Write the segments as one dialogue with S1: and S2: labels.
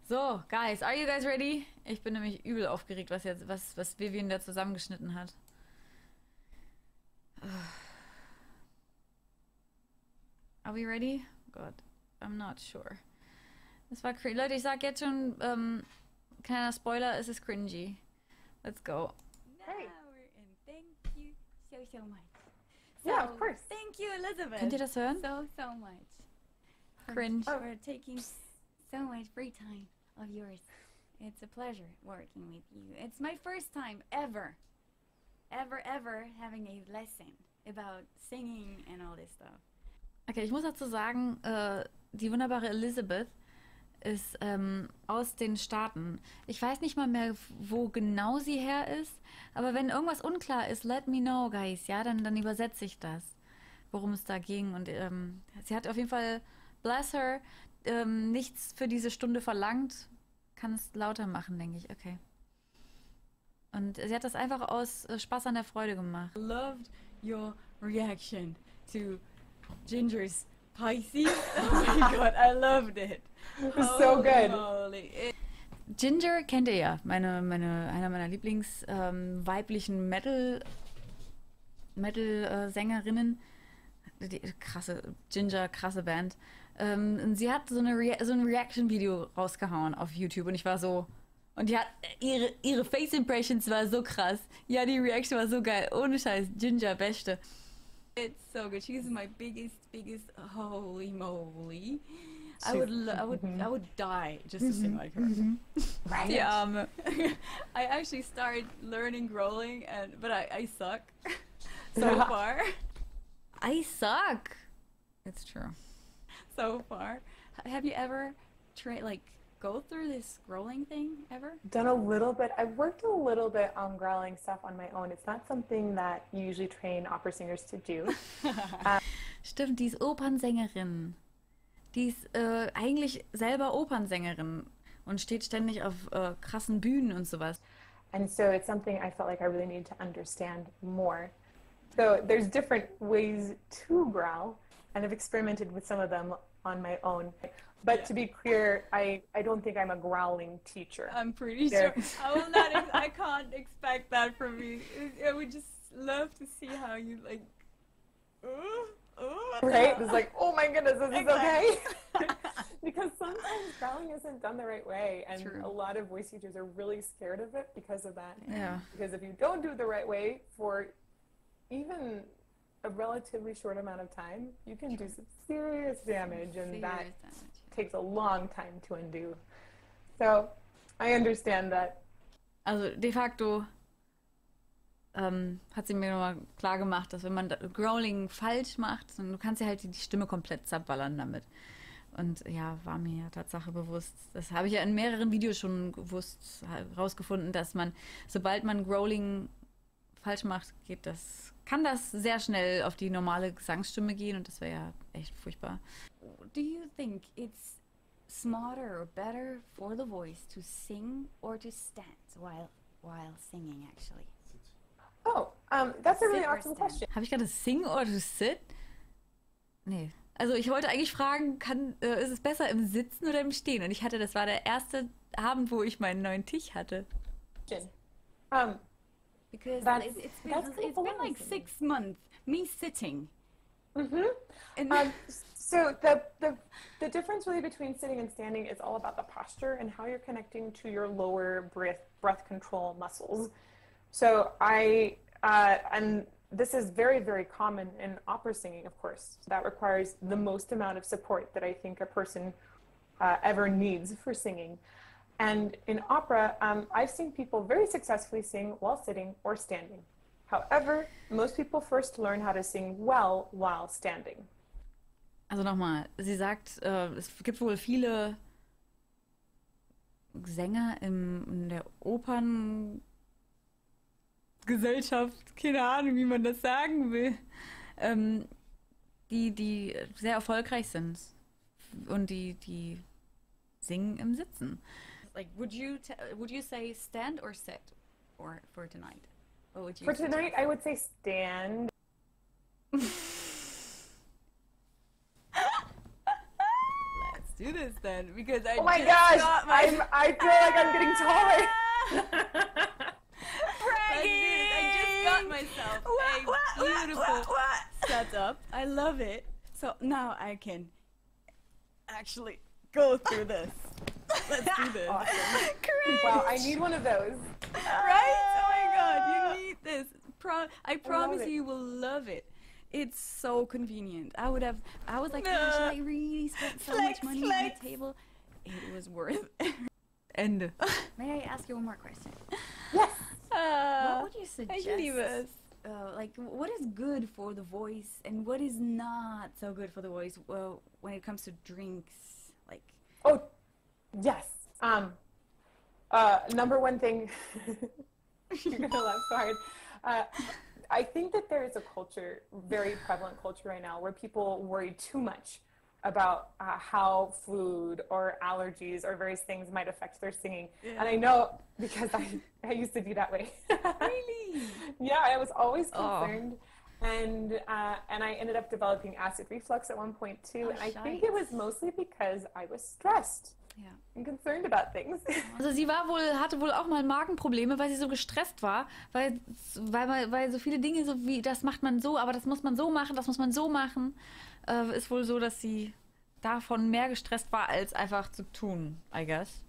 S1: So, guys, are you guys ready? Ich bin nämlich übel aufgeregt, was Vivian da zusammengeschnitten hat. Are we ready? God, I'm not sure. Das war cringy. Leute, ich sag jetzt schon, kleiner Spoiler, es ist cringy. Let's go.
S2: Now we're in. Thank you so much.
S3: Yeah, of course.
S2: Thank you, Elizabeth.
S1: Könnt ihr das hören?
S2: So much.
S1: Cringe.
S2: For taking so much free time of yours. It's a pleasure working with you. It's my first time ever having a lesson about singing and all this stuff.
S1: Okay, ich muss dazu sagen, die wunderbare Elizabeth ist aus den Staaten. Ich weiß nicht mal mehr, wo genau sie her ist, aber wenn irgendwas unklar ist, let me know, guys, ja, dann übersetze ich das, worum es da ging. Und sie hat auf jeden Fall, bless her, nichts für diese Stunde verlangt. Kann es lauter machen, denke ich. Okay. Und sie hat das einfach aus Spaß an der Freude gemacht.
S2: Loved your reaction to Ginger's Pisces. Oh my god, I loved it.
S3: It was so good.
S2: Holy.
S1: Ginger kennt ihr ja, einer meiner Lieblings weiblichen Metal-Sängerinnen. Krasse Band. Und sie hat so ein Reaction-Video rausgehauen auf YouTube und ich war so... Und die hat ihre Face-Impressions war so krass. Ja, die Reaction war so geil. Ohne Scheiß, Ginger, beste.
S2: It's so good. She's my biggest, holy moly. I would die just to sing like her.
S3: Right.
S1: Die Arme.
S2: I actually started learning growling, but I suck so far.
S1: I suck. It's true.
S2: So far, have you ever go through this growling thing ever?
S3: Done a little bit. I've worked a little bit on growling stuff on my own. It's not something that you usually train opera singers to do.
S1: Stimmt, die ist Opernsängerin. Die ist eigentlich selber Opernsängerin und steht ständig auf krassen Bühnen und sowas.
S3: And so it's something I felt like I really needed to understand more. So there's different ways to growl, and I've experimented with some of them on my own. But to be clear, I don't think I'm a growling teacher.
S2: I'm pretty sure. I can't expect that from you. I would just love to see how you like.
S3: Right? It's like, oh my goodness, is this okay? Because sometimes growling isn't done the right way, and
S1: True.
S3: a lot of voice teachers are really scared of it because of that.
S1: Yeah.
S3: Because if you don't do it the right way for even a relatively short amount of time, you can do some serious damage, and that takes a long time to undo. So I understand that.
S1: Also de facto hat sie mir nochmal klar gemacht, dass wenn man Growling falsch macht, dann du kannst ja halt die Stimme komplett zerballern damit. Und ja, war mir ja Tatsache bewusst. Das habe ich ja in mehreren Videos schon rausgefunden, dass man, sobald man Growling falsch macht, kann das sehr schnell auf die normale Gesangsstimme gehen und das wäre ja echt furchtbar.
S2: Do you think it's smarter or better for the voice to sing or to stand while singing actually?
S3: Oh, that's a really
S2: Sit or
S3: awesome
S2: stand?
S3: question.
S1: Habe ich gerade sing or to sit? Nee. Also ich wollte eigentlich fragen, ist es besser im Sitzen oder im Stehen? Und das war der erste Abend, wo ich meinen neuen Tisch hatte.
S2: Because
S3: That's-
S2: it's
S3: that's
S2: been
S3: kind of
S2: like
S3: amazing.
S2: 6 months me sitting.
S3: Mm-hmm. So the difference really between sitting and standing is all about the posture and how you're connecting to your lower breath control muscles. So and this is very, very common in opera singing, of course. That requires the most amount of support that I think a person ever needs for singing. And in opera, I've seen people very successfully sing while sitting or standing. However, most people first learn how to sing well while standing.
S1: Also nochmal, sie sagt, es gibt wohl viele Sänger in der Operngesellschaft, keine Ahnung, wie man das sagen will, die sehr erfolgreich sind und die singen im Sitzen.
S2: Like, would you say stand or sit for tonight? What would you
S3: For tonight, I would say stand.
S2: Let's do this then? Because I
S3: Oh my
S2: just
S3: gosh!
S2: got my...
S3: I feel like I'm getting taller.
S2: Bragging! I just got myself a beautiful setup. I love it. So now I can actually go through this. Let's do this.
S3: Awesome.
S2: Great!
S3: Wow, I need one of those.
S2: Right? Oh my god, you need this. I promise
S3: it.
S2: you will love it. It's so convenient. I was like, gosh, I really spent so much money on the table. It was worth it.
S1: Ende.
S2: May I ask you one more question?
S3: Yes.
S2: What would you suggest?
S1: Ich liebe es.
S2: Like, what is good for the voice and what is not so good for the voice when it comes to drinks? Like,
S3: Oh, yes. Number one thing, you're gonna laugh so hard. I think that there is a culture, very prevalent culture right now, where people worry too much about how food or allergies or various things might affect their singing.
S2: Yeah.
S3: And I know because I used to be that way.
S2: really?
S3: Yeah, I was always concerned. And I ended up developing acid reflux at one point too. And I think it was mostly because I was stressed.
S2: Yeah.
S3: And concerned about things.
S1: Also sie hatte wohl auch mal Magenprobleme, weil sie so gestresst war, weil so viele Dinge so wie, das macht man so, aber das muss man so machen, das muss man so machen, ist wohl so, dass sie davon mehr gestresst war, als einfach zu tun, I guess.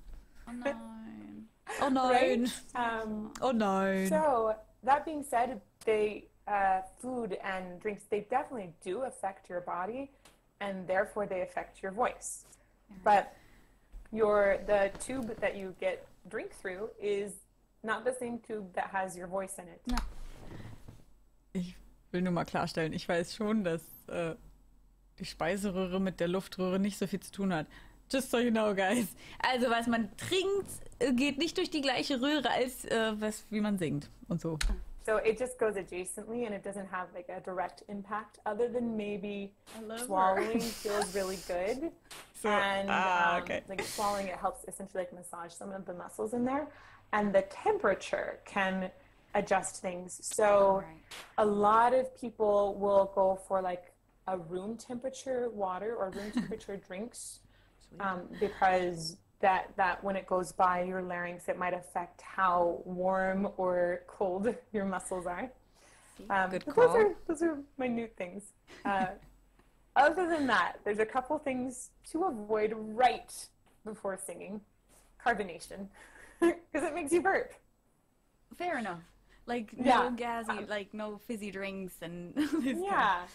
S2: Oh nein.
S1: Oh nein. Oh nein.
S3: So, that being said, food and drinks, they definitely do affect your body, and therefore they affect your voice. But the tube that you get drink through is not the same tube that has your voice in it.
S2: No.
S1: Ich will nur mal klarstellen, ich weiß schon, dass die Speiseröhre mit der Luftröhre nicht so viel zu tun hat. Just so you know, guys. Also, was man trinkt, geht nicht durch die gleiche Röhre, als wie man singt und so.
S3: So it just goes adjacently and it doesn't have like a direct impact other than maybe swallowing feels really good.
S1: So, okay.
S3: Like swallowing, it helps essentially like massage some of the muscles in there. And the temperature can adjust things. So a lot of people will go for like a room temperature water or room temperature drinks because that when it goes by your larynx, it might affect how warm or cold your muscles are.
S1: Good call.
S3: Those are minute things. Other than that, there's a couple things to avoid right before singing. Carbonation, because it makes you burp.
S2: Fair enough. Like no gassy, like no fizzy drinks and
S3: yeah.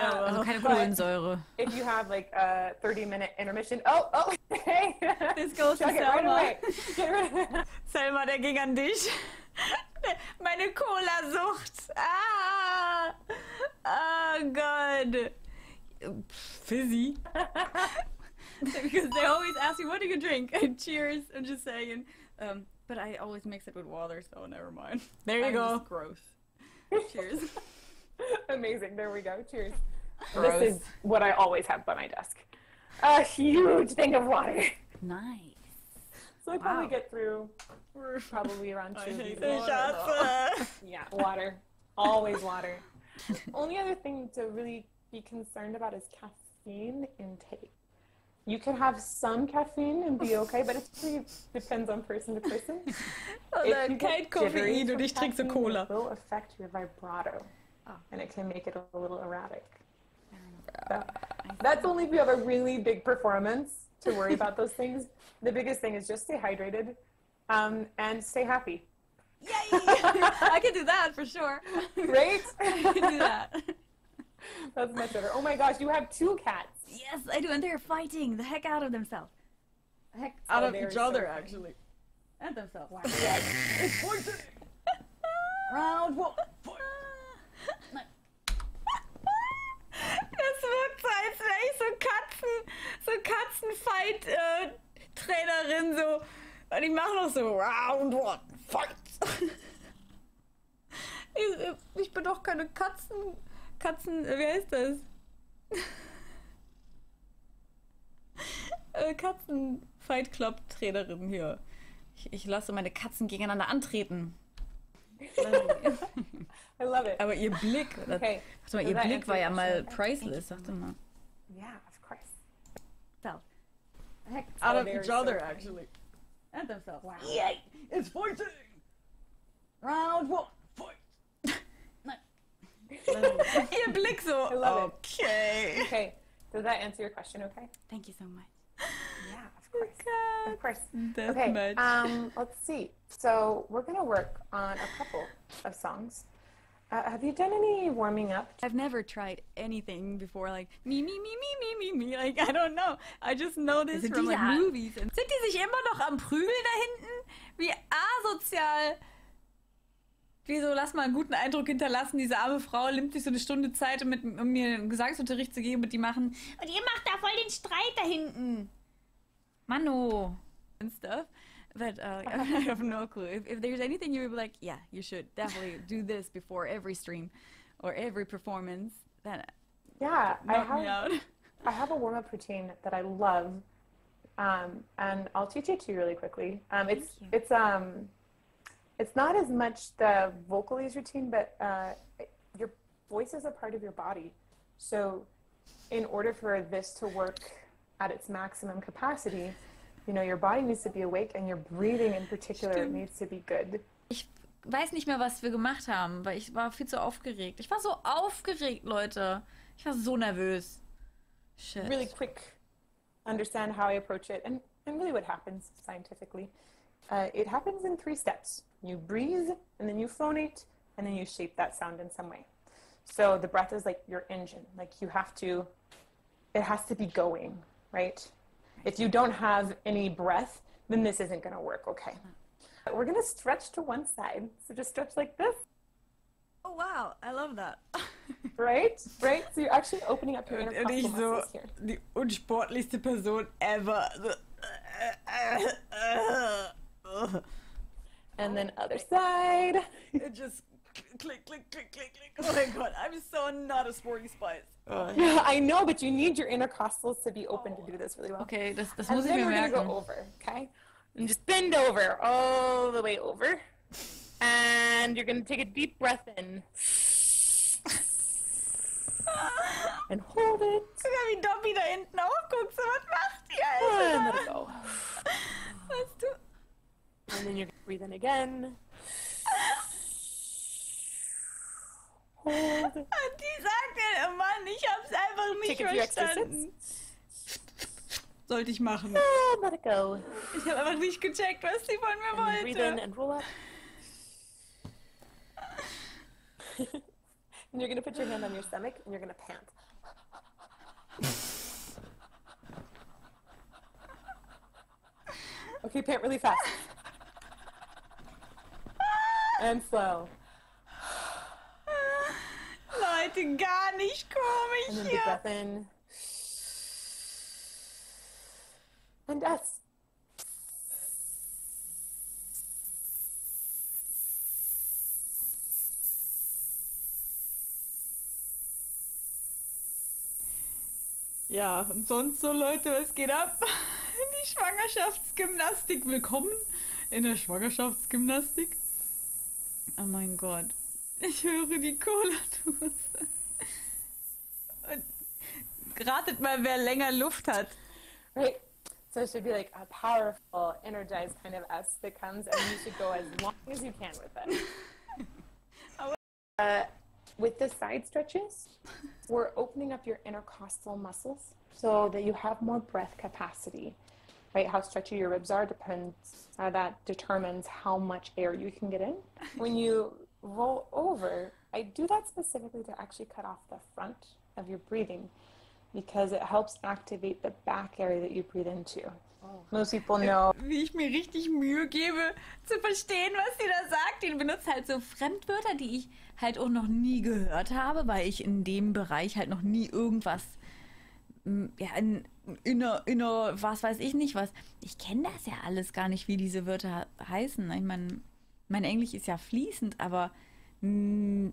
S1: Also keine Kohlensäure.
S3: If you have like a 30-minute intermission, oh, hey,
S2: this goes to
S3: Selma.
S2: Selma.
S3: Right away.
S1: Selma, der ging an dich. Meine Cola-Sucht. Oh God. Fizzy.
S2: Because they always ask me, what do you drink? And cheers. I'm just saying. But I always mix it with water, so never mind.
S1: There you go.
S2: Just gross. Cheers.
S3: Amazing. There we go. Cheers.
S1: Gross.
S3: This is what I always have by my desk. A huge thing of water.
S2: Nice.
S3: So I probably get through probably around 2 of these.
S1: Shots.
S3: Yeah, water. Always water. Only other thing to really be concerned about is caffeine intake. You can have some caffeine and be okay, but it really depends on person to person. If you get
S1: Koffein und ich trinke so Cola.
S3: it will affect your vibrato, and it can make it a little erratic. So, that's only if you have a really big performance to worry about those things. The biggest thing is just stay hydrated and stay happy.
S2: Yay! I can do that for sure.
S3: Right?
S2: I can do that.
S3: That's much better. Oh my gosh, you have 2 cats.
S2: Yes, I do, and they're fighting the heck out of themselves.
S1: Heck out of
S3: they're
S1: each
S3: so
S1: other,
S3: funny.
S1: actually.
S2: And themselves. Wow.
S3: Yes. It's poison.
S2: Round 1.
S1: Das wirkt so, als wäre ich so Katzenfight-Trainerin, so. Und ich mache noch so Round 1, Fight. Ich bin doch keine wie heißt das? Katzen-Fight-Club-Trainerin hier. Ich lasse meine Katzen gegeneinander antreten.
S3: I love it.
S1: Aber ihr Blick,
S3: Okay.
S1: warte mal, ihr Blick war ja mal priceless, sagte mal.
S3: Yeah, of course.
S2: So, out of
S3: they're
S2: each
S3: so
S2: other,
S3: funny.
S2: actually. And themselves.
S3: Wow.
S2: Yay! It's fighting! Round 1, fight!
S1: Ihr Blick so,
S3: I love it.
S1: okay.
S3: Okay, does that answer your question okay?
S2: Thank you so much.
S3: Yeah, of course. Of course.
S1: That's
S3: Okay,
S1: much.
S3: let's see. So we're gonna work on a couple of songs. Have you done any warming up?
S2: I've never tried anything before, like me, like I don't know. I just know this
S1: Sind
S2: from
S1: die
S2: like
S1: da-
S2: movies. And
S1: Sind die sich immer noch am Prügeln da hinten? Wie asozial. Wieso, lass mal einen guten Eindruck hinterlassen. Diese arme Frau nimmt sich so eine Stunde Zeit, um mir einen Gesangsunterricht zu geben, und die machen. Und ihr macht da voll den Streit da hinten. Mano.
S2: and stuff. But I have no clue. If there's anything you would be like, yeah, you should definitely do this before every stream or every performance, then
S3: Yeah,
S2: knock me out.
S3: I have a warm-up routine that I love, and I'll teach it to you really quickly. It's not as much the vocalies routine, but your voice is a part of your body. So in order for this to work at its maximum capacity, you know, your body needs to be awake and your breathing in particular
S1: Stimmt.
S3: needs to be good.
S1: Ich weiß nicht mehr, was wir gemacht haben, weil ich war viel zu aufgeregt. Ich war so aufgeregt, Leute. Ich war so nervös. Shit.
S3: Really quick, understand how I approach it and really what happens scientifically. It happens in 3 steps. You breathe, and then you phonate, and then you shape that sound in some way. So the breath is like your engine. Like you have to, it has to be going, right? If you don't have any breath, then this isn't going to work, okay? We're going to stretch to one side. So just stretch like this,
S2: Oh wow, I love that.
S3: right? Right? So you're actually opening up your
S1: Und
S3: intercostal
S1: ich so
S3: muscles here.
S1: die unsportlichste Person ever.
S3: And then other side.
S2: It just click, click, click, click, click. Oh my god, I'm so not a sporty spice.
S3: Yeah, I know, but you need your intercostals to be open to do this really well.
S1: Okay, das
S3: And
S1: muss ich
S3: then
S1: mir
S3: we're going to
S1: merken.
S3: go over, okay? And just bend over, all the way over. And you're going to take a deep breath in. And hold it.
S1: Guck mal, wie Dobby da hinten aufguckt. So, was macht die,
S3: And let
S1: Alter?
S3: it go.
S1: Was du?
S3: And then you're going to breathe in again. Hold.
S1: Und die sagte, oh Mann, ich hab's einfach nicht
S3: Take a few extra
S1: verstanden. Sollte ich machen.
S3: And let it go.
S1: Ich habe einfach nicht gecheckt, was sie von mir
S3: And then breathe in
S1: wollte.
S3: and roll up. And you're going to put your hand on your stomach and you're going to pant. Okay, pant really fast. And slow.
S1: Leute, gar nicht komisch
S3: And then deep
S1: hier.
S3: breath in. And S.
S1: Ja, und sonst so, Leute, was geht ab? Die Schwangerschaftsgymnastik. Willkommen in der Schwangerschaftsgymnastik. Oh mein Gott. Ich höre die Cola-Dose. Und ratet mal, wer länger Luft hat.
S3: Right? So it should be like a powerful, energized kind of S that comes, and you should go as long as you can with it. With the side stretches, we're opening up your intercostal muscles so that you have more breath capacity. Right? How stretchy your ribs are depends, that determines how much air you can get in. When you roll over, I do that specifically to actually cut off the front of your breathing because it helps activate the back area that you breathe into. Most people know.
S1: Wie ich mir richtig Mühe gebe, zu verstehen, was sie da sagt. Die benutzt halt so Fremdwörter, die ich halt auch noch nie gehört habe, weil ich in dem Bereich halt noch nie irgendwas, ja, inner, was weiß ich nicht was. Ich kenne das ja alles gar nicht, wie diese Wörter heißen. Ich meine, mein Englisch ist ja fließend, aber nicht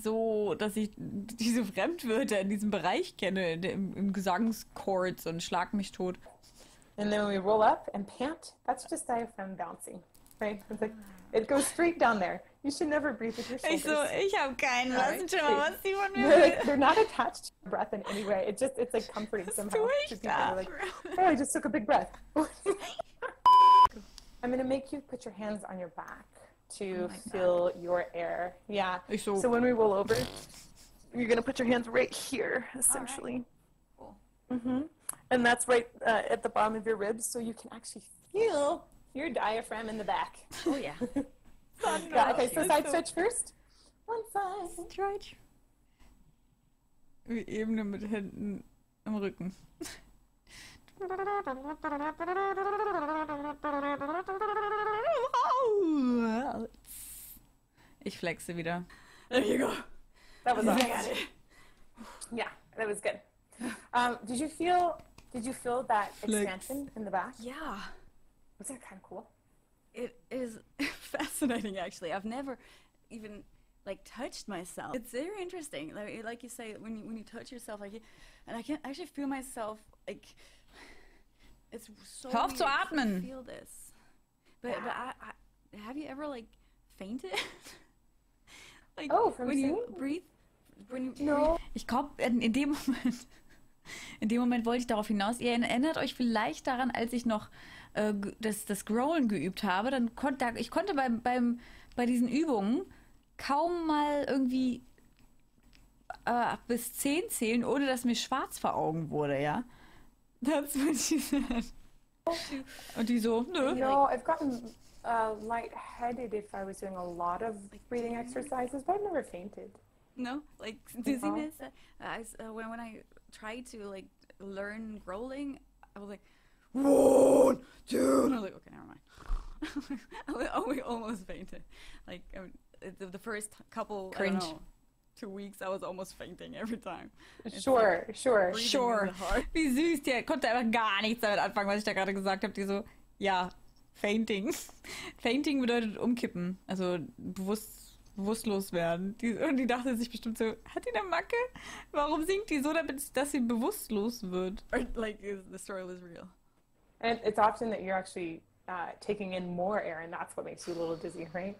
S1: so, dass ich diese Fremdwörter in diesem Bereich kenne, im Gesangschords und Schlag mich tot.
S3: And then when we roll up and pant, that's just diaphragm bouncing. right? It's like, it goes straight down there. You should never breathe with your shoulders.
S2: Ich so, ich hab keinen. Lass uns schon mal was sie von mir
S3: They're,
S2: will.
S3: like, they're not attached to your breath in any way. It's like comforting somehow.
S2: tue
S3: To
S2: ich
S3: people.
S2: da?
S3: They're like, oh, I just took a big breath. I'm going to make you put your hands on your back to feel your air. Yeah. So when we roll over, you're going to put your hands right here, essentially.
S2: Cool.
S3: And that's right at the bottom of your ribs, so you can actually feel your diaphragm in the back.
S2: Oh yeah.
S3: Yeah, okay, so side stretch first. One side.
S2: Stretch.
S1: Wie Ebene mit Händen im Rücken. Ich flexe wieder.
S2: There you go.
S3: That was awesome. Yeah, that was good. Did you feel that expansion in the back?
S2: Yeah.
S3: Was that kind of cool?
S2: It is fascinating, actually. I've never even like touched myself. It's very interesting. Like you say, when you touch yourself, like, and I can actually feel myself like. It's so
S1: Hör auf zu
S2: weird
S1: atmen.
S2: to feel this. But I have you ever like fainted? Like
S3: from
S2: when you
S3: singing?
S2: breathe. When you
S3: No.
S1: Ich glaube, in dem Moment wollte ich darauf hinaus. Ihr erinnert euch vielleicht daran, als ich noch das Growlen geübt habe, dann konnte ich bei diesen Übungen kaum mal irgendwie bis 10 zählen, ohne dass mir schwarz vor Augen wurde, ja. That's what she said. Und die so, nö.
S3: No, I've gotten lightheaded if I was doing a lot of breathing exercises, but I've never fainted.
S2: No, like dizziness. When I tried to like learn growling, I was like 1, 2, and I was like, okay, never mind. I almost fainted. Like the first couple, I don't know, 2 weeks, I was almost fainting every time.
S3: Sure.
S1: Wie süß, der konnte einfach gar nichts damit anfangen, was ich da gerade gesagt habe. Die so, ja, Fainting. Fainting bedeutet umkippen, also bewusstlos werden. Und die dachte sich bestimmt so, hat die eine Macke? Warum singt die so, dass sie bewusstlos wird?
S2: Or, like the story was real.
S3: And it's often that you're actually taking in more air, and that's what makes you a little dizzy, right?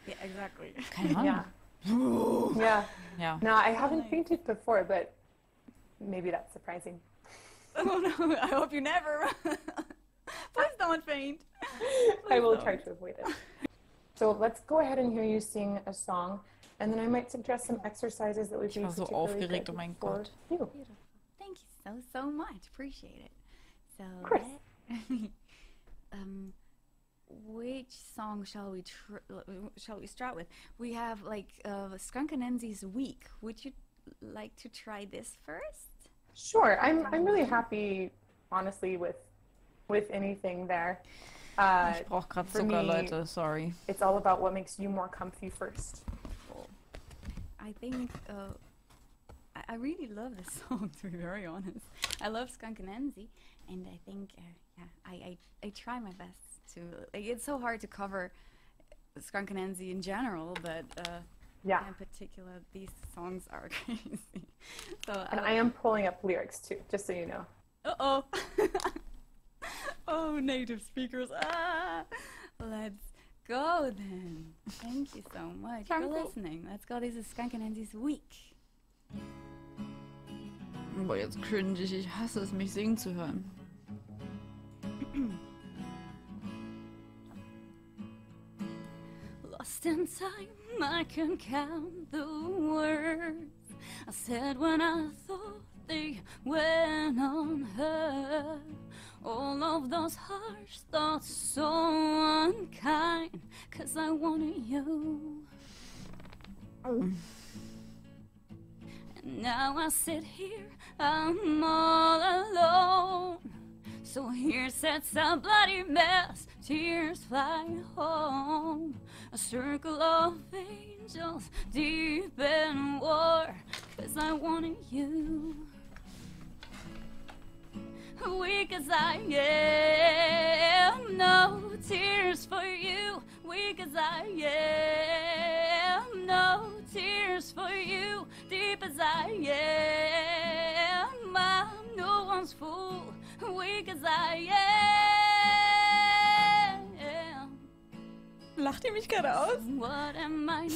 S2: Yeah, exactly.
S1: Keine Ahnung.
S3: Yeah. No, I haven't fainted before, but maybe that's surprising.
S2: Oh no, I hope you never. Please don't faint.
S3: I will try to avoid it. So let's go ahead and hear you sing a song, and then I might suggest some exercises that would be
S1: Ich war so
S3: particularly
S1: aufgeregt,
S3: good
S1: oh mein
S3: for
S1: Gott.
S3: you.
S2: Beautiful. Thank you so much. Appreciate it. So,
S3: Of course.
S2: which song shall we start with? We have like Skunkanensi's Week. Would you like to try this first?
S3: Sure, I'm really happy, honestly, with anything there.
S1: Ich brauche gerade
S3: for
S1: Zucker,
S3: me,
S1: Leute, sorry.
S3: It's all about what makes you more comfy first.
S2: Cool. I think I really love this song, to be very honest. I love Skunkanensi, and I think I try my best to. Like, it's so hard to cover Skunkanensi in general, but in particular, these songs are crazy. So
S3: And I am pulling up lyrics too, just so you know.
S2: Uh-oh. Oh, native speakers. Let's go then. Thank you so much for listening. Let's go. This is Skunkanensi's Week.
S1: Boah, jetzt cringe ich. Ich hasse es, mich singen zu hören.
S2: Lost in time, I can count the words I said when I thought they went unheard. All of those harsh thoughts so unkind, 'cause I wanted you. And now I sit here, I'm all alone. So here sits a bloody mess, tears fly home. A circle of angels deep in war, 'cause I wanted you. Weak as I am, no tears for you. Weak as I am, no tears for you. Deep as I am, I'm no one's fool. Weak as I am,
S1: Lacht ihr mich gerade aus?
S2: What am I now?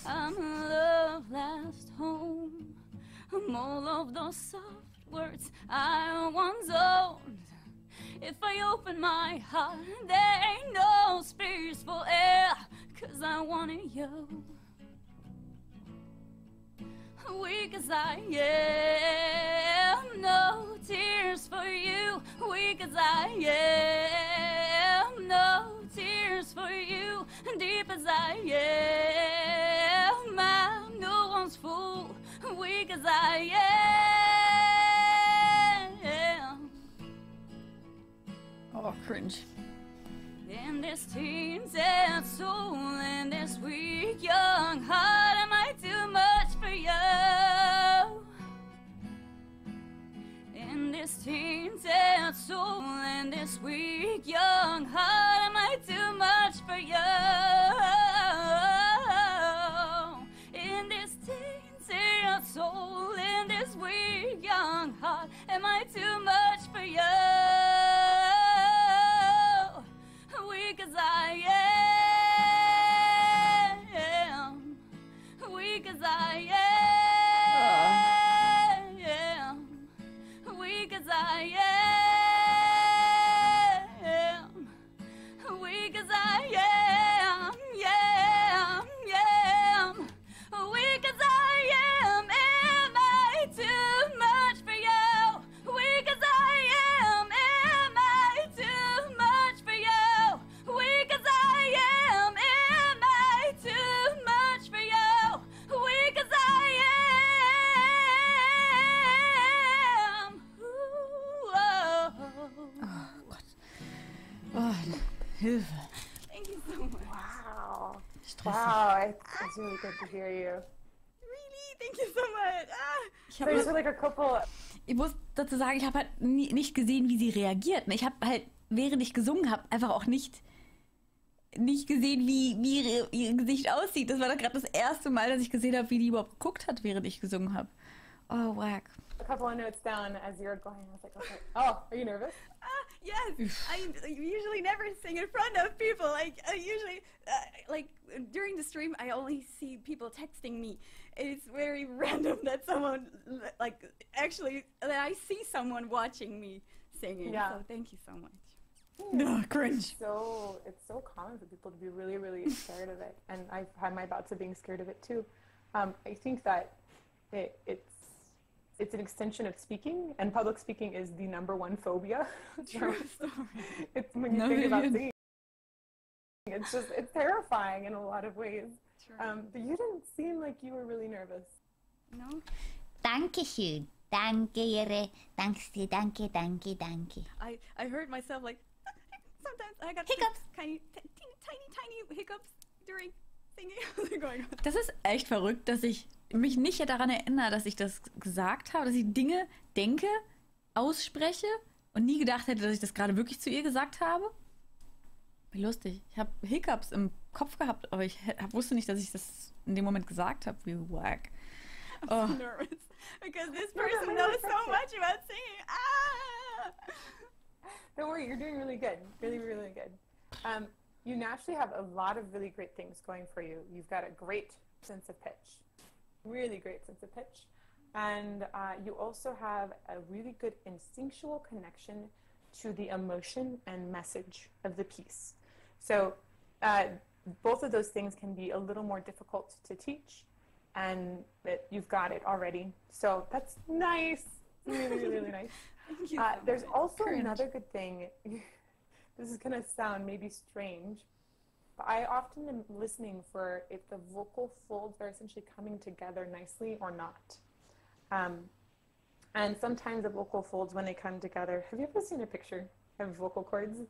S2: I'm love last home. I'm all of those soft words I once owned. If I open my heart, there ain't no space for air, 'cause I wanted you. Weak as I am, no tears for you. Weak as I am, no tears for you. Deep as I am, I'm no one's fool. Weak as I am.
S1: Oh, cringe.
S2: In this teen sad soul, in this weak young heart, am I too much for you? In this teen sad soul, in this weak young heart, am I too much for you? In this teen sad soul, in this weak young heart, am I too much for you? Weak as I am, weak as I am, weak as I am, weak as I am, weak as I am I too much for you? Weak as I am I too much for you? Weak as I am I too much for you? Weak as I am. Ooh, oh.
S1: Oh Gott. Oh, Hilfe.
S2: Thank you so much.
S3: Wow.
S1: Stressig.
S3: Wow, it's really good to hear you.
S2: Really, thank you so much.
S1: Ich
S3: So
S1: habe
S3: these are like a couple.
S1: Ich muss dazu sagen, ich habe halt nicht gesehen, wie sie reagiert. Ich habe halt, während ich gesungen habe, einfach auch nicht gesehen, wie ihr Gesicht aussieht. Das war doch gerade das erste Mal, dass ich gesehen habe, wie die überhaupt geguckt hat, während ich gesungen habe. Oh, wack.
S3: A couple of notes down as you were going. I was like, okay. Oh, are you nervous?
S2: Yes, I usually never sing in front of people. Like usually, like during the stream, I only see people texting me. It's very random that someone, like, actually, that I see someone watching me singing.
S3: Yeah.
S2: So thank you so much.
S1: No, cringe.
S3: It's so common for people to be really, really scared of it, and I've had my bouts of being scared of it too. I think that it's an extension of speaking, and public speaking is the #1 phobia.
S2: True story.
S3: It's when you
S1: No,
S3: think about
S1: Vivian.
S3: singing, it's terrifying in a lot of ways.
S2: True.
S3: But you didn't seem like you were really nervous.
S2: No?
S4: Dankeschön. Danke, Ihre. Danke, danke, danke, danke.
S2: I heard myself like, sometimes I got
S4: Hiccups.
S2: tiny hiccups during singing. They're going on.
S1: Das ist echt verrückt, dass ich mich nicht daran erinnere, dass ich das gesagt habe, dass ich Dinge denke, ausspreche und nie gedacht hätte, dass ich das gerade wirklich zu ihr gesagt habe. Wie lustig. Ich habe Hiccups im Kopf gehabt, aber ich wusste nicht, dass ich das in dem Moment gesagt habe. Wie wack.
S2: I'm so nervous because this person knows so much about singing. Ah!
S3: Don't worry, you're doing really good. Really, really good. You naturally have a lot of really great things going for you. You've got a great sense of pitch. Really great sense of pitch. And you also have a really good instinctual connection to the emotion and message of the piece. So both of those things can be a little more difficult to teach, and you've got it already. So that's nice. Really, really, really nice.
S2: Thank you. So
S3: There's
S2: much.
S3: also
S1: Cringe.
S3: another good thing. This is going to sound maybe strange, but I often am listening for if the vocal folds are essentially coming together nicely or not. And sometimes the vocal folds, when they come together, have you ever seen a picture of vocal cords?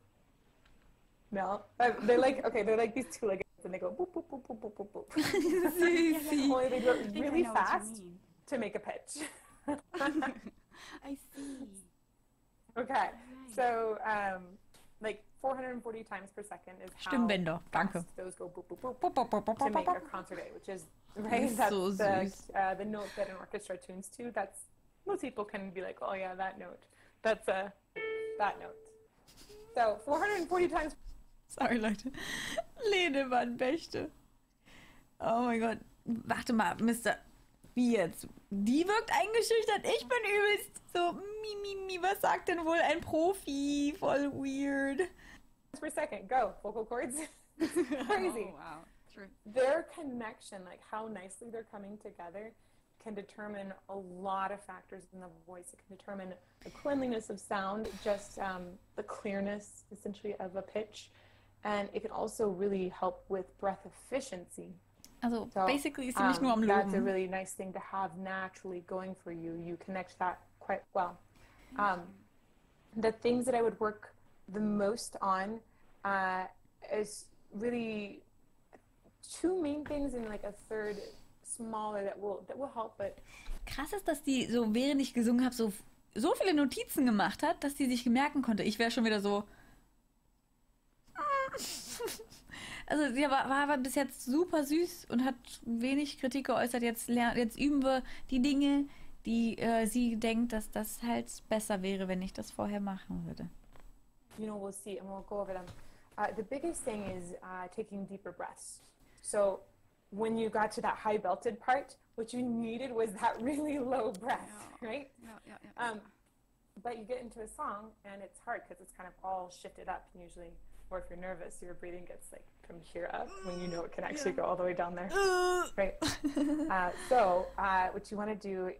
S3: No? They're like, okay, they're like these two legged and they go boop, boop, boop, boop, boop, boop, boop. Only they do it
S2: I think I
S3: really
S2: know what you
S3: fast
S2: mean.
S3: to make a pitch.
S2: I see.
S3: Okay, so like 440 times per second is how
S1: Stimmbänder, danke.
S3: fast those go boop, boop, boop to make a concert A, which is, right,
S1: That's
S3: that's
S1: so
S3: the note that an orchestra tunes to. That's, most people can be like, oh yeah, that note. That's that note. So 440 times
S1: Sorry, Leute. Lehnemann-Bächte. Oh mein Gott. Warte mal, Mister. Wie jetzt? Die wirkt eingeschüchtert. Ich bin übelst so, was sagt denn wohl ein Profi? Voll weird.
S3: Per second, go. Vocal cords. Crazy.
S2: Oh, wow. True.
S3: Their connection, like how nicely they're coming together, can determine a lot of factors in the voice. It can determine the cleanliness of sound, just the clearness, essentially, of a pitch. And it can also really help with breath efficiency.
S1: Also, basically ist sie nicht nur am
S3: That's a
S1: Loben.
S3: really nice thing to have naturally going for you. You connect that quite well. The things that I would work the most on is really two main things and like a third smaller that will help. But
S1: Krass ist, dass die so, während ich gesungen habe, so viele Notizen gemacht hat, dass die sich merken konnte. Ich wäre schon wieder so. Also sie war aber bis jetzt super süß und hat wenig Kritik geäußert. Jetzt üben wir die Dinge, die sie denkt, dass das halt besser wäre, wenn ich das vorher machen würde.
S3: you know, we'll see and we'll go over them. The biggest thing is taking deeper breaths. So when you got to that high belted part, what you needed was that really low breath, right?
S2: Yeah.
S3: But you get into a song and it's hard because it's kind of all shifted up usually. Or if you're nervous, your breathing gets like from here up when you know it can actually go all the way down there. Right. So what you want to do,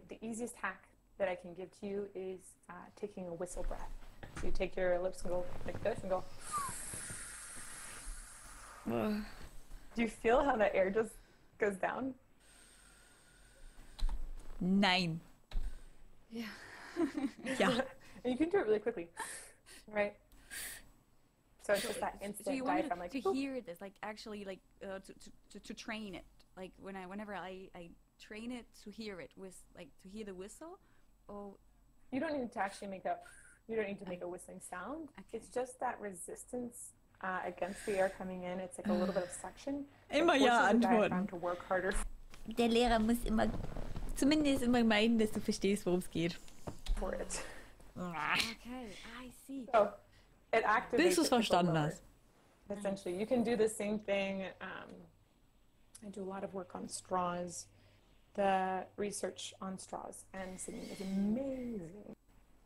S3: the easiest hack that I can give to you is taking a whistle breath. So you take your lips and go like this and go. Do you feel how the air just goes down?
S1: Nein.
S2: Yeah.
S1: Ja.
S3: And you can do it really quickly, right? So it's just that
S2: So
S3: instant
S2: you want
S3: diaphragm, like
S2: to
S3: boop.
S2: hear this, like actually, like to train it, like whenever I train it to hear it with, like to hear the whistle. Oh,
S3: You don't need to actually make a whistling sound.
S2: Okay.
S3: It's just that resistance against the air coming in. It's like a little bit of suction.
S1: Immer
S3: It
S1: ja
S3: forces the
S1: antworten.
S3: diaphragm to work harder
S4: Der Lehrer muss immer,
S1: Zumindest immer meinen, dass du verstehst, worum es geht.
S3: for it.
S2: okay, I see.
S3: So it activates.
S1: Bis du es
S3: it to go
S1: verstanden
S3: lower.
S1: hast.
S3: Essentially, you can do the same thing. I do a lot of work on straws. The research on straws and singing is amazing.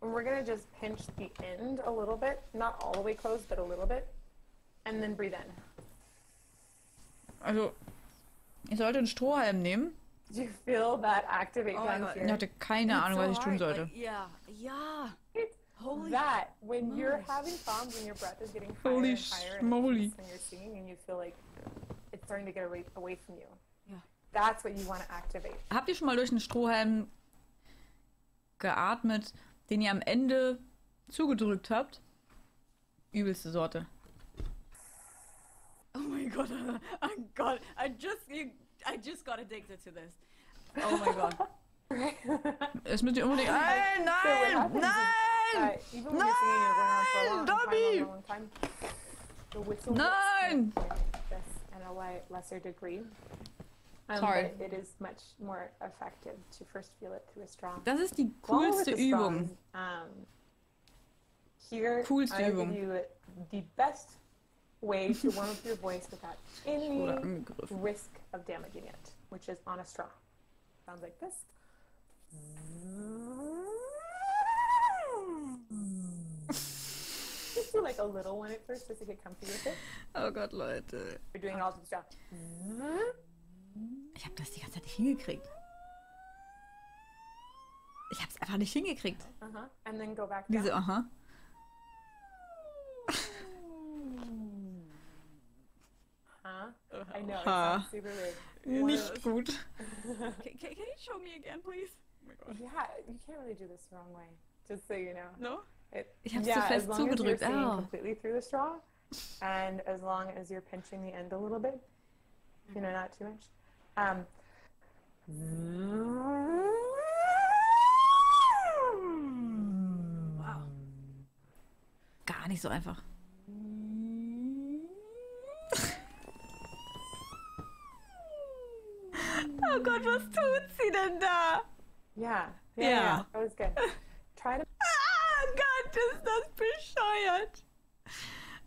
S3: And we're gonna just pinch the end a little bit, not all the way closed, but a little bit, and then breathe in.
S1: Also, ich sollte einen Strohhalm nehmen.
S3: Do you feel that activate
S2: Oh my
S3: down
S2: God.
S1: Ich
S3: here?
S1: hatte keine
S2: It's
S1: Ahnung,
S2: so
S1: was ich tun
S2: hard,
S1: sollte.
S2: like, yeah.
S3: It's
S2: Holy
S3: that when you're
S2: smokes.
S3: having problems, when your breath is getting higher
S1: Holy
S3: and higher,
S1: schmoly.
S3: when you're singing and you feel like it's starting to get away from you.
S2: Yeah.
S3: That's what you want to activate.
S1: Habt ihr schon mal durch einen Strohhalm geatmet, den ihr am Ende zugedrückt habt? Übelste Sorte.
S2: Oh my god, I just got addicted to this. Oh my god.
S1: Es müsst ihr unbedingt... Nein,
S3: So what happens
S1: nein!
S3: is, even when you're singing, you're going on for a long
S1: Dobby!
S3: time, the whistle
S1: Nein!
S3: hits this in a lesser degree.
S1: Sorry.
S3: But it is much more effective to first feel it through a straw.
S1: Das ist die
S3: Along with
S1: coolste
S3: the straws,
S1: Übung.
S3: Here,
S1: Coolste
S3: I
S1: Übung.
S3: give you the best way to warm up your voice without any
S1: Oder angegriffen.
S3: risk of damaging it, which is on a straw. Sounds like this. Just do like a little one at first, just to get comfy with it.
S1: Oh Gott, Leute.
S3: You're doing it all to the straw.
S1: Ich habe das die ganze Zeit nicht hingekriegt. Ich habe es einfach nicht hingekriegt.
S3: And then go back down.
S1: Diese, aha.
S3: I know, it
S1: Huh.
S3: sounds super weird.
S1: Nicht gut.
S2: Can you show me again, please? Oh my god.
S3: Yeah, you can't really do this the wrong way, just so you know.
S2: No?
S1: Ich hab's
S3: Yeah,
S1: zu
S3: as
S1: fest
S3: long as you're
S1: zugedrückt.
S3: singing
S1: Au.
S3: completely through the straw, and as long as you're pinching the end a little bit, you know, not too much.
S2: Wow.
S1: Gar nicht so einfach. Oh Gott, was tut sie denn da?
S3: Yeah,
S1: Yeah.
S3: that was good. Try to.
S1: Ah, Gott, ist das bescheuert.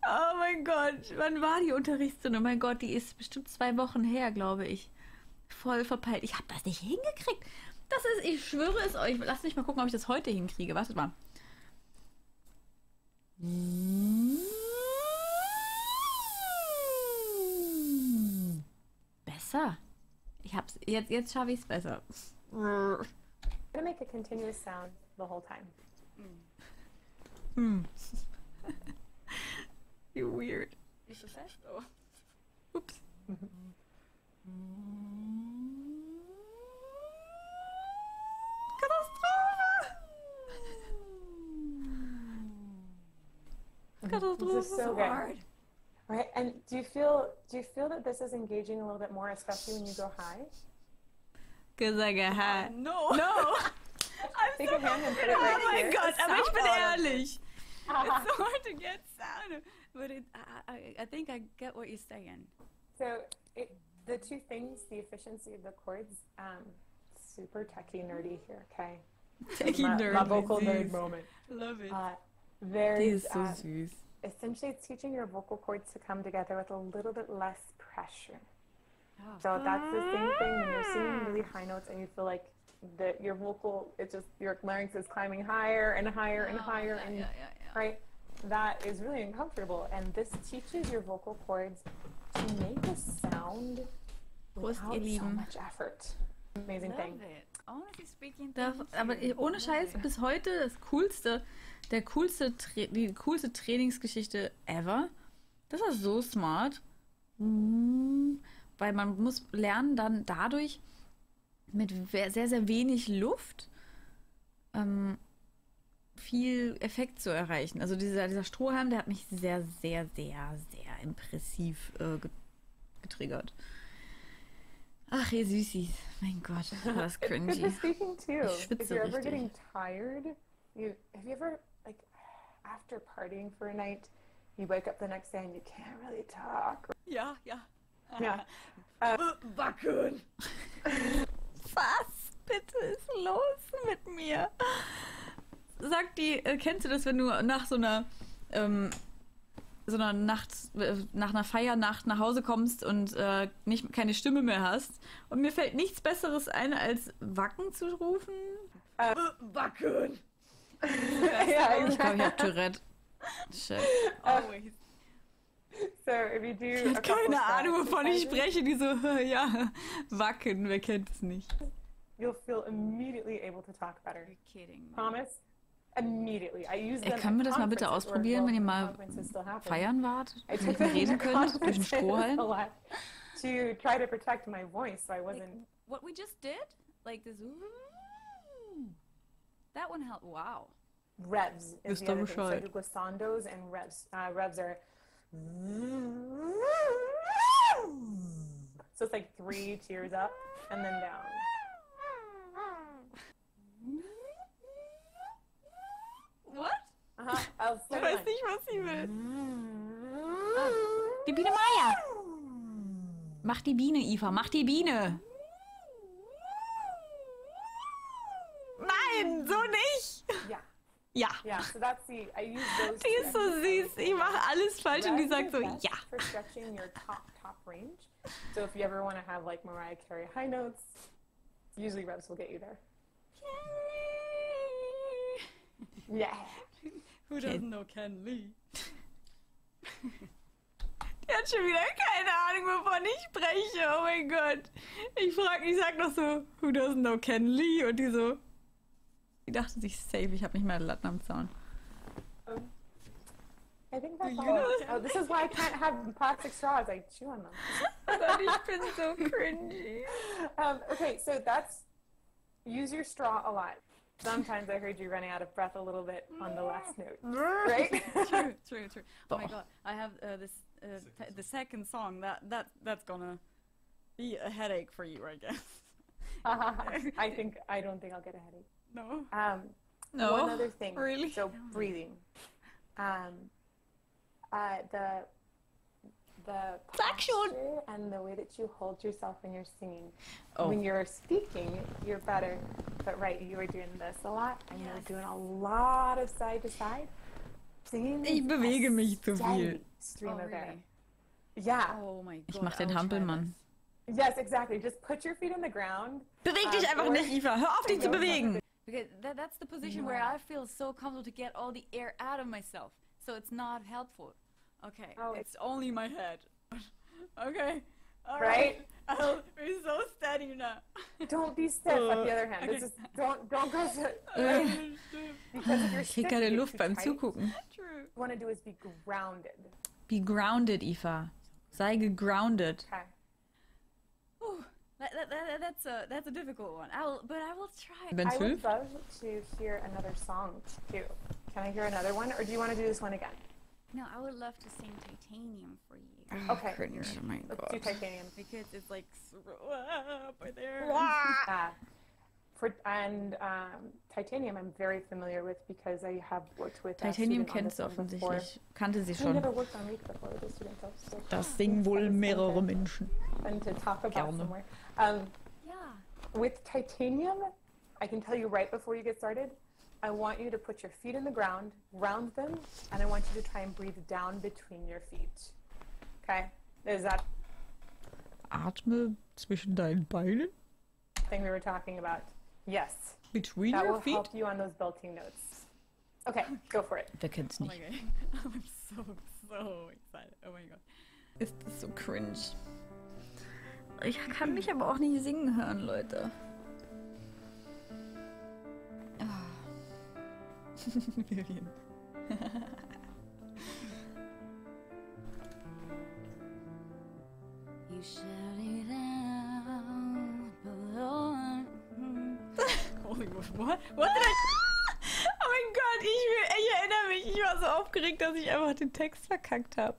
S1: Oh mein mein Gott. Wann war die Unterrichtsstunde? Oh mein Gott, die ist bestimmt 2 Wochen her, glaube ich. Voll verpeilt. Ich habe das nicht hingekriegt. Ich schwöre es euch. Lasst mich mal gucken, ob ich das heute hinkriege. Wartet mal. Besser. Jetzt schaffe ich es besser.
S3: I'm gonna make a continuous sound the whole time.
S1: You're weird.
S2: Ist das fest? Oh.
S1: Ups. Katastrophe.
S3: This is so good. Right, and do you feel that this is engaging a little bit more, especially when you go high?
S1: Cause I got high.
S2: No.
S1: No.
S3: Take a hand and put it
S1: Oh
S3: right
S1: mein
S3: here.
S1: Gott, aber ich bin ehrlich.
S2: It's so hard to get sound, but I think I get what you're saying.
S3: So the two things, the efficiency of the chords, super techie nerdy here, okay?
S1: Techie nerd.
S3: My vocal nerd moment.
S2: Love it.
S1: Die
S3: There's
S1: ist so süß.
S3: essentially it's teaching your vocal cords to come together with a little bit less pressure.
S2: Oh.
S3: So that's the same thing when you're singing really high notes and you feel like your vocal, your larynx is climbing higher and higher and higher, and right, that is really uncomfortable. And this teaches your vocal cords to make a sound
S1: Prost,
S3: without
S1: ihr
S3: so
S1: Lieben.
S3: much effort. Amazing
S2: Love
S3: thing.
S2: it. Honestly speaking,
S1: Aber ohne Scheiß, bis heute die coolste Trainingsgeschichte ever. Das war so smart. Weil man muss lernen, dann dadurch mit sehr, sehr wenig Luft viel Effekt zu erreichen. Also dieser Strohhalm, der hat mich sehr, sehr, sehr, sehr impressiv getriggert. Ach, ihr Süßis. Mein Gott, was cringy.
S3: It's speaking too.
S1: Ich schwitze
S3: If you're ever
S1: richtig.
S3: getting tired, have you ever, like, after partying for a night, you wake up the next day and you can't really talk?
S2: ja.
S3: Yeah.
S2: Backen.
S1: Was bitte ist los mit mir? Kennst du das, wenn du nach so einer Nacht, nach einer Feiernacht nach Hause kommst und keine Stimme mehr hast? Und mir fällt nichts Besseres ein, als Wacken zu rufen.
S2: Backen.
S3: Yeah,
S1: Ich glaube, ich habe Tourette. Shit.
S2: Always.
S3: So if you do
S1: Ich
S3: a
S1: habe
S3: couple
S1: keine
S3: stride
S1: Ahnung, wovon ich
S3: exercises,
S1: spreche. Die so, ja, Wacken, wer kennt es nicht?
S3: you'll feel immediately able to talk better.
S2: You're kidding me.
S3: Promise? Immediately. I use
S1: Ey,
S3: them
S1: können wir
S3: at
S1: das mal bitte
S3: conferences or
S1: ausprobieren, wenn ihr mal
S3: conferences still happen.
S1: feiern wart?
S3: I
S1: Wenn
S3: took
S1: ihr
S3: them
S1: reden
S3: to
S1: könnt durch den
S3: conferences
S1: Strohhalm?
S3: a lot to try to protect my voice so I wasn't.
S2: What we just did, like this. That one helped. Wow.
S3: Revs is
S1: Bist
S3: the
S1: du
S3: other thing. So
S1: Bescheid.
S3: do glissandos and revs. Revs are. So it's like 3 tiers up and then down.
S2: What?
S3: I'll
S1: Ich
S3: say
S1: weiß
S3: one.
S1: nicht, was sie will. Die Biene Maya. Mach die Biene, Iva, mach die Biene. Nein, so nicht.
S3: Yeah.
S1: Ja.
S3: Yeah. So that's the. I use those.
S1: Die ist so süß. Ich mache alles falsch und die sagt so,
S3: Revs are
S1: ja.
S3: best for stretching your top range. So if you ever want to have like Mariah Carey high notes, usually revs will get you there. Yeah.
S2: Who doesn't know Ken Lee?
S1: Die hat schon wieder keine Ahnung, wovon ich spreche. Oh mein Gott. Ich sag noch so, who doesn't know Ken Lee? Und die so, die dachte sich safe, ich habe nicht mal Latten am Zaun.
S3: I think that's
S1: you
S3: all.
S1: know
S3: Oh, this is why I can't have plastic straws. I chew on them.
S1: Oh Gott, ich bin so cringy.
S3: Okay, so that's use your straw a lot. Sometimes I heard you running out of breath a little bit on the last note, right?
S2: True. Oh my god, I have the second song. That's gonna be a headache for you, I guess.
S3: I don't think I'll get a headache.
S2: No.
S1: No,
S3: One other thing.
S1: really?
S3: So breathing. The
S1: Sag schon.
S3: posture and the way that you hold yourself when you're singing.
S1: Oh.
S3: When you're speaking, you're better. But right, you were doing this a lot, and you were doing a lot of side to side. Singing
S1: Ich
S3: is
S1: bewege
S3: a
S1: mich zu viel.
S3: stream
S2: Oh,
S3: of air.
S2: really?
S3: Yeah.
S2: Oh my god.
S1: Ich mach den
S2: I will try
S1: Hampelmann.
S2: this.
S3: Yes, exactly. Just put your feet on the ground.
S1: Beweg dich einfach
S3: or-
S1: nicht, Eva. Hör auf, dich zu bewegen.
S2: Because that's the position where I feel so comfortable to get all the air out of myself. So it's not helpful. Okay,
S3: Oh.
S2: it's only my head. Okay, all
S3: Right?
S2: I'll be so steady now.
S3: Don't be stiff. On the other hand, this is don't go so, because if you're
S1: Ich krieg
S3: stiff,
S1: keine
S3: you get
S1: Luft
S3: too
S1: beim
S3: tight.
S1: Zugucken.
S2: True.
S3: What you want to do is be grounded.
S1: Be grounded, Eva. Sei gegrounded.
S3: Okay.
S2: Whew. That's a difficult one. But I will try.
S1: Ben
S3: I
S1: 12?
S3: would love to hear another song too. Can I hear another one, or do you want to do this one again?
S2: No, I would love to sing Titanium for you.
S3: Okay.
S1: Cringe, oh mein
S3: Let's do
S1: Gott.
S3: titanium.
S2: Because it's like up there.
S3: Titanium, I'm very familiar with because I have worked with.
S1: Titanium
S3: student on
S1: kennst du
S3: this one before.
S1: offensichtlich. Kannte sie
S3: I
S1: schon.
S3: never worked on Reach before with a student though, so
S1: Das singen wohl mehrere Menschen.
S3: fun to talk about
S1: Gerne.
S3: somewhere.
S2: Yeah.
S3: With titanium, I can tell you right before you get started, I want you to put your feet in the ground, round them, and I want you to try and breathe down between your feet. Okay? Is that
S1: Atme zwischen deinen Beinen.
S3: thing we were talking about? Yes.
S1: Between
S3: That
S1: your
S3: will
S1: feet.
S3: help you on those belting notes. Okay, go for it.
S1: Wer kennt's
S2: Oh
S1: nicht?
S2: my god. I'm so excited. Oh my god.
S1: Ist das so cringe. Ich kann mich aber auch nicht singen hören, Leute. Vivian.
S2: You shut it out, but oh, holy what? What did I?
S1: Oh mein Gott, ich erinnere mich, ich war so aufgeregt, dass ich einfach den Text verkackt habe.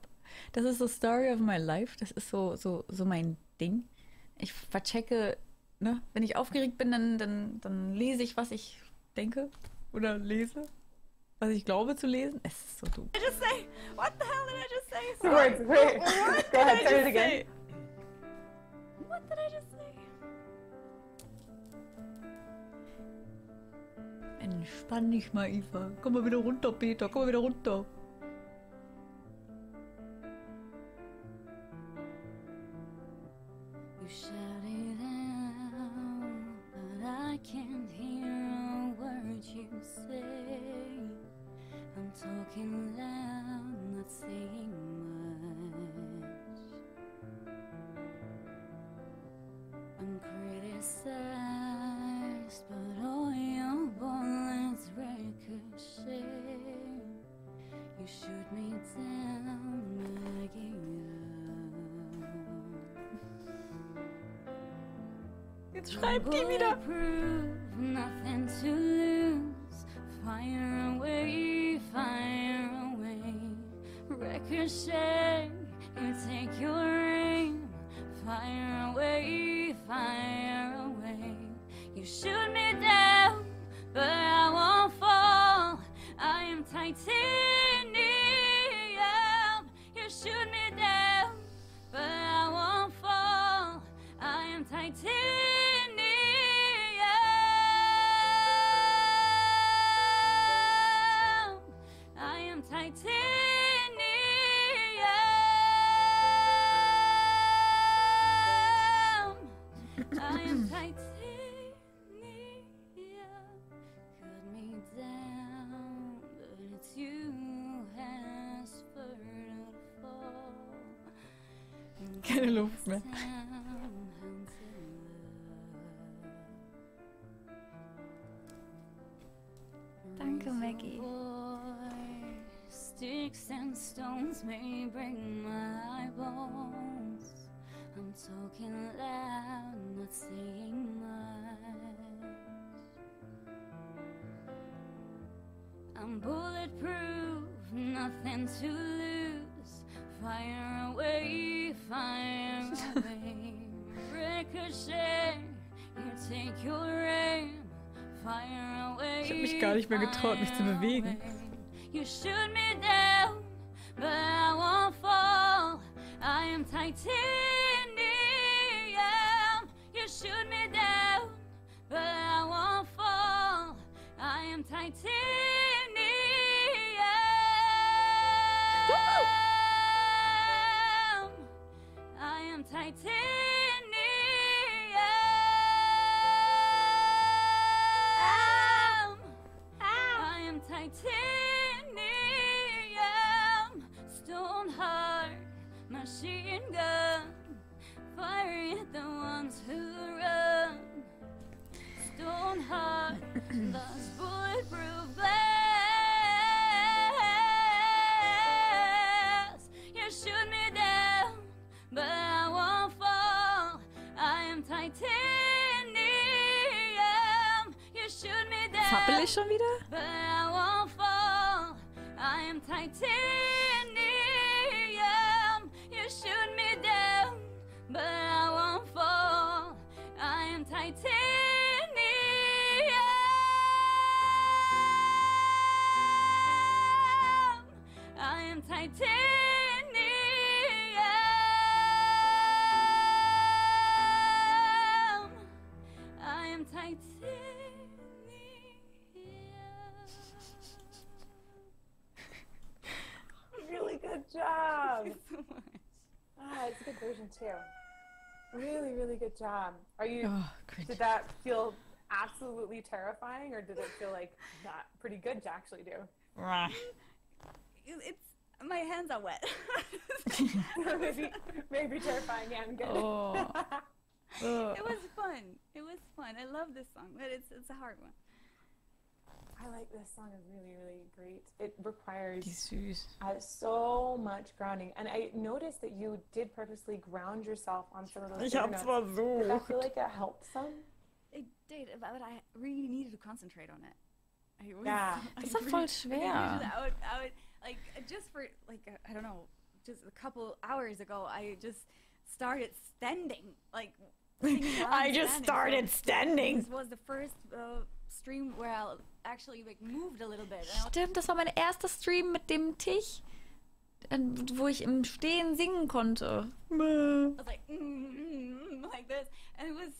S1: Das ist so Story of my life, das ist so mein Ding. Ich verchecke, ne, wenn ich aufgeregt bin, dann lese ich, was ich denke oder lese, was ich glaube zu lesen. Es ist so dumm.
S2: I just say? What the hell did I just say?
S3: Two words. Wait. Go ahead, say it again.
S1: Say.
S2: What did I just say?
S1: Entspann dich mal, Eva. Komm mal wieder runter, Peter. Komm mal wieder runter.
S2: You shout it out, but I can't hear a word you say. I'm talking loud, not saying much. I'm criticized, but all your bullets ricochet. You shoot me down, but I get up.
S1: Jetzt schreibt die wieder.
S2: Bulletproof, nothing to lose. Fire away, fire away. Ricochet, you take your aim. Fire away, fire away. You shoot me down, but I won't fall. I am titanium. You shoot me down, but I won't fall. I am titanium. I am titanium. I am titanium. Cut me down, but it's you who has further to fall.
S1: Keine Luft mehr.
S4: Danke, Maggie.
S2: Sticks and stones may break my bones. I'm talking loud, not saying much. I'm bulletproof, nothing to lose. Fire away, fire away. Ricochet, you take your aim. Fire away.
S1: Ich hab mich gar nicht mehr getraut, mich zu bewegen.
S2: You shoot me down, but I won't fall. I am titanium. You shoot me down, but I won't fall. I am titanium. titanium. I am titanium. Stone heart, machine gun, firing at the ones who run. Stone heart, those bulletproof glass. You shoot me down, but I won't fall. I am titanium. You shoot me down,
S1: Zappelig schon wieder?
S2: but I won't fall. I am titanium. You shoot me down, but I won't fall. I am titanium. I am titanium. I am titanium.
S3: Really good job.
S2: So much.
S3: Ah, it's a good version too. Really, really good job. Are you?
S1: Oh, cringe.
S3: Did that feel absolutely terrifying, or did it feel like that pretty good to actually do?
S2: It's my hands are wet.
S3: maybe terrifying and good.
S1: Oh.
S2: It was fun. It was fun. I love this song, but it's a hard one.
S3: I like this song. Is really, really great. It requires
S1: Die ist süß.
S3: so much grounding, and I noticed that you did purposely ground yourself on some of those.
S1: Ich
S3: bigger
S1: hab's
S3: notes. Did that feel
S1: versucht.
S3: like it helped some?
S2: It did, but I really needed to concentrate on it. I was,
S3: Yeah.
S1: Das ist doch voll schwer.
S2: I would like just for like I don't know, just a couple hours ago, I just started standing like. singing while
S1: I
S2: I'm
S1: just
S2: standing.
S1: started
S2: So
S1: standing.
S2: This was the first stream where I actually like moved a little bit. And I was
S1: Stimmt, das war mein erster Stream mit dem Tisch, wo ich im Stehen singen konnte.
S2: like like this, and it was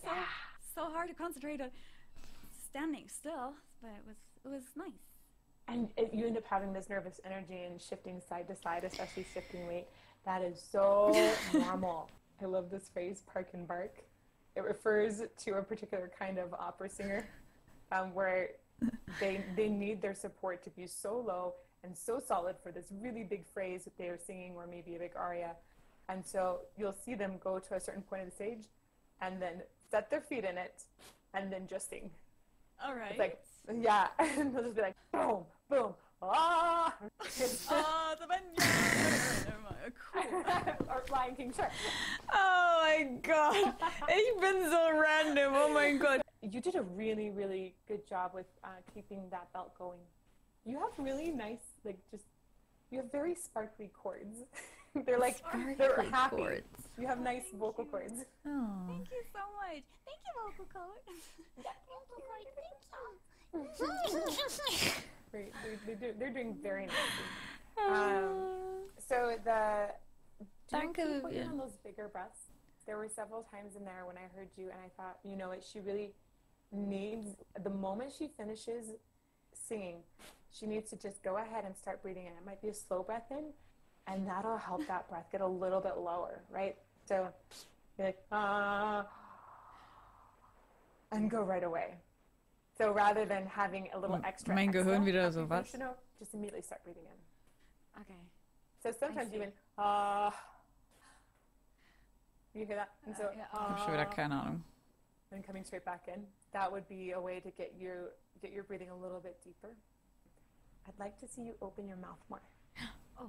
S2: so hard to concentrate on standing still, but it was nice.
S3: And you end up having this nervous energy and shifting side to side, especially shifting weight. That is so normal. I love this phrase, park and bark. It refers to a particular kind of opera singer where they need their support to be so low and so solid for this really big phrase that they are singing, or maybe a big aria. And so you'll see them go to a certain point of the stage and then set their feet in it and then just sing.
S2: All right.
S3: It's like, yeah, and they'll just be like, boom, boom, ah.
S2: Oh, the band. Cool.
S3: Or Lion King, sure.
S1: Oh mein Gott, ich bin so random, oh mein Gott.
S3: You did a really, really good job with keeping that belt going. You have really nice, you have very sparkly chords. They're like, they're
S1: Sparkly
S3: happy.
S1: chords.
S3: You have nice vocal cords.
S1: Oh.
S2: Thank you so much. Thank you, vocal coach.
S3: Great. They're doing very nicely. So do you
S1: Danke,
S3: keep working
S1: Vivian.
S3: on those bigger breaths? There were several times in there when I heard you and I thought, you know what, she really needs, the moment she finishes singing, she needs to just go ahead and start breathing in. It might be a slow breath in, and that'll help that breath get a little bit lower, right? So you're like, and go right away. So rather than having a little extra
S1: Mein
S3: exhale
S1: Gehirn wieder
S3: after
S1: so,
S3: you
S1: was?
S3: finish the note, just immediately start breathing in.
S2: Okay.
S3: So sometimes
S2: see.
S3: even, you hear that? And so,
S2: Yeah.
S1: Ich hab schon wieder keine Ahnung.
S3: and coming straight back in. That would be a way to get your breathing a little bit deeper. I'd like to see you open your mouth more.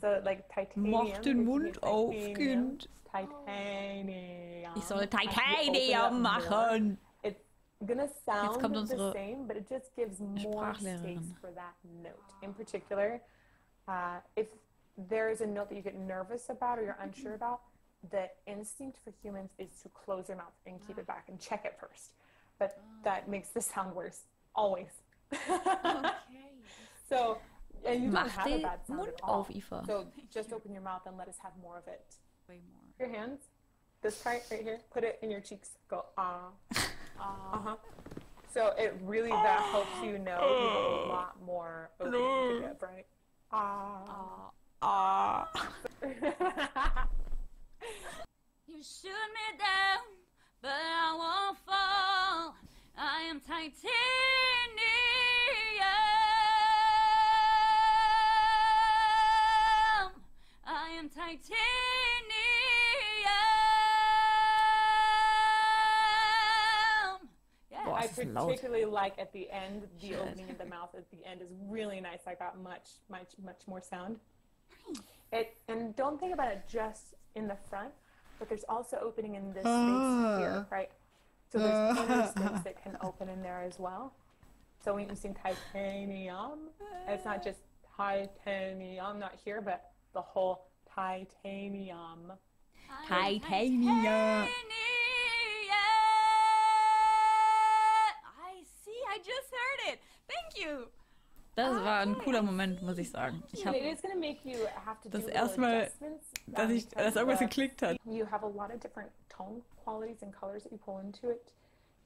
S3: So like titanium.
S1: Mach den Mund auf,
S3: titanium,
S1: Kind.
S3: Titanium.
S1: Ich soll
S3: As you open it
S1: Titanium
S3: more,
S1: machen.
S3: It's gonna sound
S1: kommt
S3: the
S1: unsere
S3: same, but it just gives more space
S1: Sprachlehrerin.
S3: for that note. In particular, if there is a note that you get nervous about or you're unsure about, the instinct for humans is to close your mouth and keep it back and check it first. But that makes the sound worse, always.
S2: Okay.
S3: So, and you don't
S1: Mach
S3: have a
S1: den
S3: bad sound
S1: Mund
S3: at all.
S1: auf, Ifa.
S3: So just open your mouth and let us have more of it.
S2: Way more.
S3: Your hands, this part right here, put it in your cheeks. Go ah, uh-huh. So it really that helps you know you have a lot more opening to give, right? Ah.
S2: You shoot me titanium. I am titanium. Yeah.
S1: Boah,
S3: I
S1: es ist laut.
S3: particularly like at the end, the opening in the mouth at the end is really nice. I got much more sound. And don't think about it just in the front, but there's also opening in this space here, right? So there's inner space that can open in there as well. So when you sing titanium, it's not just titanium, not here, but the whole titanium.
S2: Titanium. I see. I just heard it. Thank you.
S1: Das war ein cooler Moment, muss ich sagen. Ich
S3: And
S1: habe
S3: it is going to make you have to do
S1: das
S3: little
S1: erste Mal,
S3: adjustments.
S1: dass irgendwas geklickt hat.
S3: You have a lot of different tone qualities and colors that you pull into it.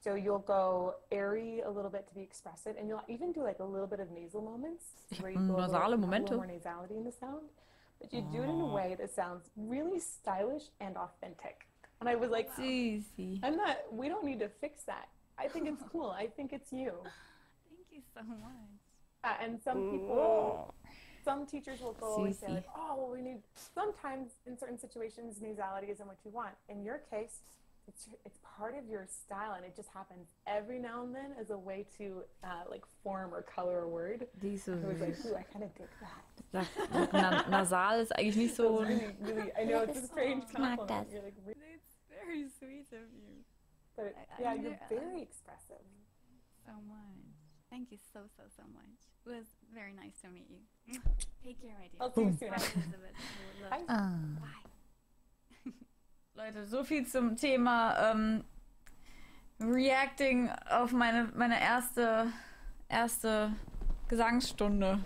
S3: So you'll go airy a little bit to be expressive, and you'll even do like a little bit of nasal moments where you go a
S1: nasale
S3: little
S1: Momente.
S3: more nasality in the sound. But you do it in a way that sounds really stylish and authentic. And I was like,
S1: Süßi.
S3: we don't need to fix that. I think it's cool. I think it's you.
S2: Thank you so much.
S3: And some teachers will go and say like,
S1: Süßi.
S3: oh, well, we need, sometimes in certain situations, nasality isn't what you want. In your case, it's part of your style, and it just happens every now and then as a way to like form or color a word.
S1: Die ist so
S3: I was like,
S1: süß.
S3: ooh, I kind of dig that.
S1: Nasal ist eigentlich nicht so.
S3: That's really, I know it's a strange compliment. You're like, really,
S2: It's very sweet of you.
S3: but
S2: I
S3: yeah,
S2: mean,
S3: you're very expressive.
S2: So much. Thank you so much. It was very nice to meet you. Take care, my dear.
S3: I'll see you soon.
S2: Bye, Elizabeth.
S3: Bye.
S2: Bye.
S1: Leute, so viel zum Thema Reacting auf meine erste Gesangsstunde.